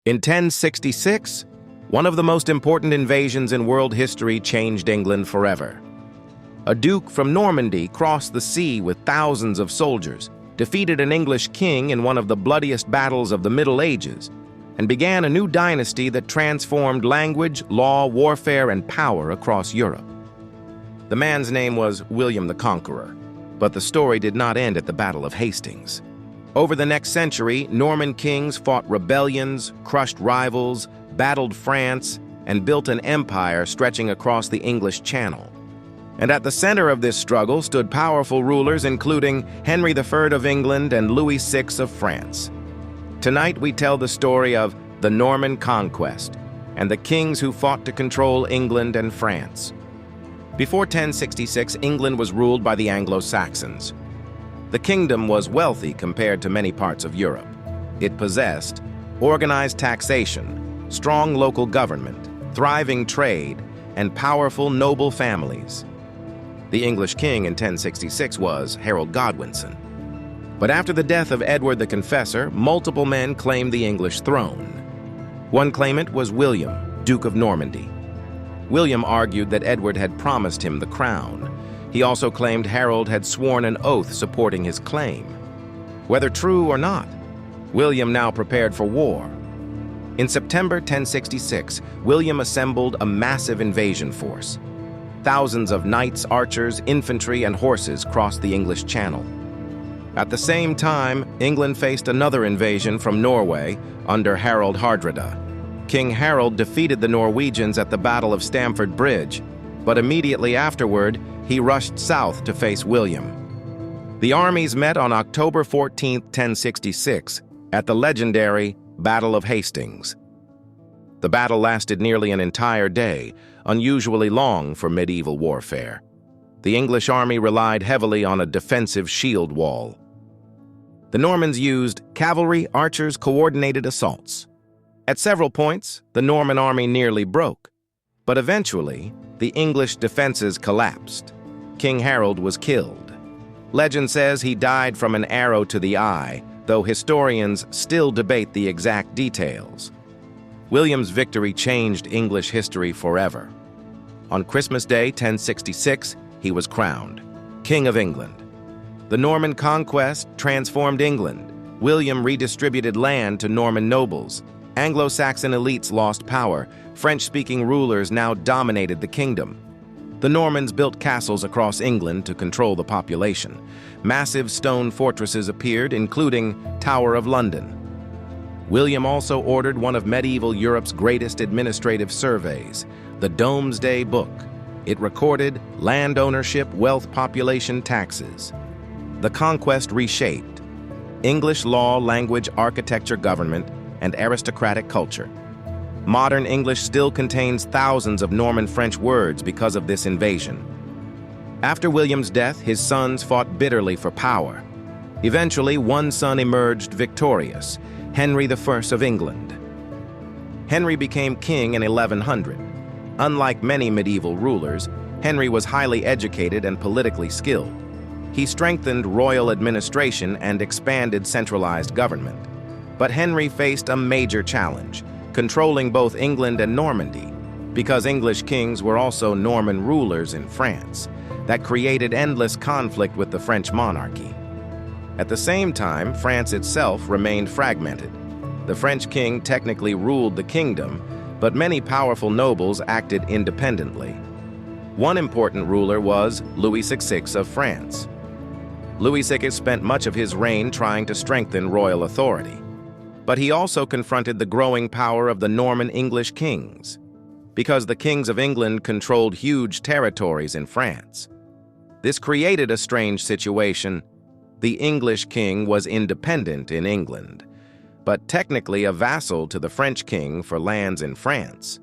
In 1066, one of the most important invasions in world history changed England forever. A duke from Normandy crossed the sea with thousands of soldiers, defeated an English king in one of the bloodiest battles of the Middle Ages, and began a new dynasty that transformed language, law, warfare, and power across Europe. The man's name was William the Conqueror, but the story did not end at the Battle of Hastings. Over the next century, Norman kings fought rebellions, crushed rivals, battled France, and built an empire stretching across the English Channel. And at the center of this struggle stood powerful rulers including Henry III of England and Louis VI of France. Tonight we tell the story of the Norman Conquest and the kings who fought to control England and France. Before 1066, England was ruled by the Anglo-Saxons. The kingdom was wealthy compared to many parts of Europe. It possessed organized taxation, strong local government, thriving trade, and powerful noble families. The English king in 1066 was Harold Godwinson. But after the death of Edward the Confessor, multiple men claimed the English throne. One claimant was William, Duke of Normandy. William argued that Edward had promised him the crown. He also claimed Harold had sworn an oath supporting his claim. Whether true or not, William now prepared for war. In September 1066, William assembled a massive invasion force. Thousands of knights, archers, infantry, and horses crossed the English Channel. At the same time, England faced another invasion from Norway under Harald Hardrada. King Harold defeated the Norwegians at the Battle of Stamford Bridge, but immediately afterward, he rushed south to face William. The armies met on October 14, 1066, at the legendary Battle of Hastings. The battle lasted nearly an entire day, unusually long for medieval warfare. The English army relied heavily on a defensive shield wall. The Normans used cavalry, archers, coordinated assaults. At several points, the Norman army nearly broke, but eventually, the English defenses collapsed. King Harold was killed. Legend says he died from an arrow to the eye, though historians still debate the exact details. William's victory changed English history forever. On Christmas Day, 1066, he was crowned King of England. The Norman Conquest transformed England. William redistributed land to Norman nobles. Anglo-Saxon elites lost power. French-speaking rulers now dominated the kingdom. The Normans built castles across England to control the population. Massive stone fortresses appeared, including Tower of London. William also ordered one of medieval Europe's greatest administrative surveys, the Domesday Book. It recorded land ownership, wealth, population, taxes. The conquest reshaped English law, language, architecture, government, and aristocratic culture. Modern English still contains thousands of Norman French words because of this invasion. After William's death, his sons fought bitterly for power. Eventually, one son emerged victorious, Henry I of England. Henry became king in 1100. Unlike many medieval rulers, Henry was highly educated and politically skilled. He strengthened royal administration and expanded centralized government. But Henry faced a major challenge, controlling both England and Normandy, because English kings were also Norman rulers in France. That created endless conflict with the French monarchy. At the same time, France itself remained fragmented. The French king technically ruled the kingdom, but many powerful nobles acted independently. One important ruler was Louis VI of France. Louis VI spent much of his reign trying to strengthen royal authority. But he also confronted the growing power of the Norman English kings, because the kings of England controlled huge territories in France. This created a strange situation. The English king was independent in England, but technically a vassal to the French king for lands in France.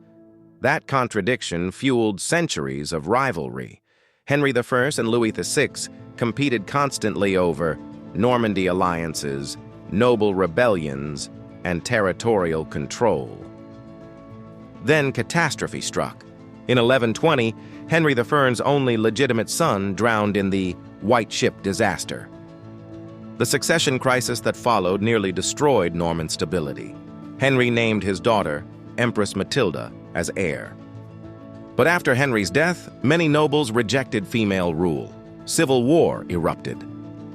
That contradiction fueled centuries of rivalry. Henry I and Louis VI competed constantly over Normandy alliances, noble rebellions, and territorial control. Then catastrophe struck. In 1120, Henry I's only legitimate son drowned in the White Ship disaster. The succession crisis that followed nearly destroyed Norman stability. Henry named his daughter, Empress Matilda, as heir. But after Henry's death, many nobles rejected female rule. Civil war erupted.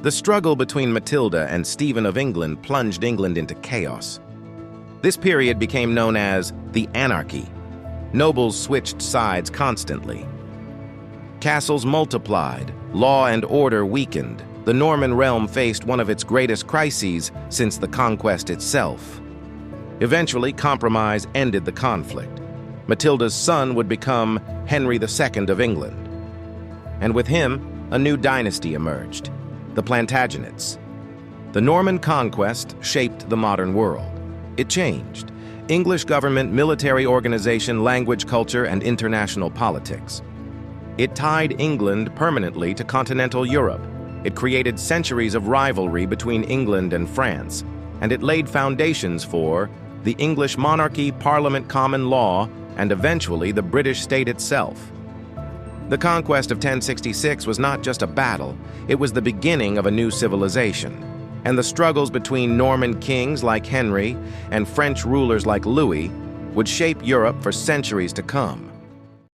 The struggle between Matilda and Stephen of England plunged England into chaos. This period became known as the Anarchy. Nobles switched sides constantly. Castles multiplied, law and order weakened. The Norman realm faced one of its greatest crises since the Conquest itself. Eventually, compromise ended the conflict. Matilda's son would become Henry II of England. And with him, a new dynasty emerged, the Plantagenets. The Norman Conquest shaped the modern world. It changed English government, military organization, language, culture, and international politics. It tied England permanently to continental Europe. It created centuries of rivalry between England and France, and it laid foundations for the English monarchy, parliament, common law, and eventually the British state itself. The conquest of 1066 was not just a battle, it was the beginning of a new civilization. And the struggles between Norman kings like Henry and French rulers like Louis would shape Europe for centuries to come.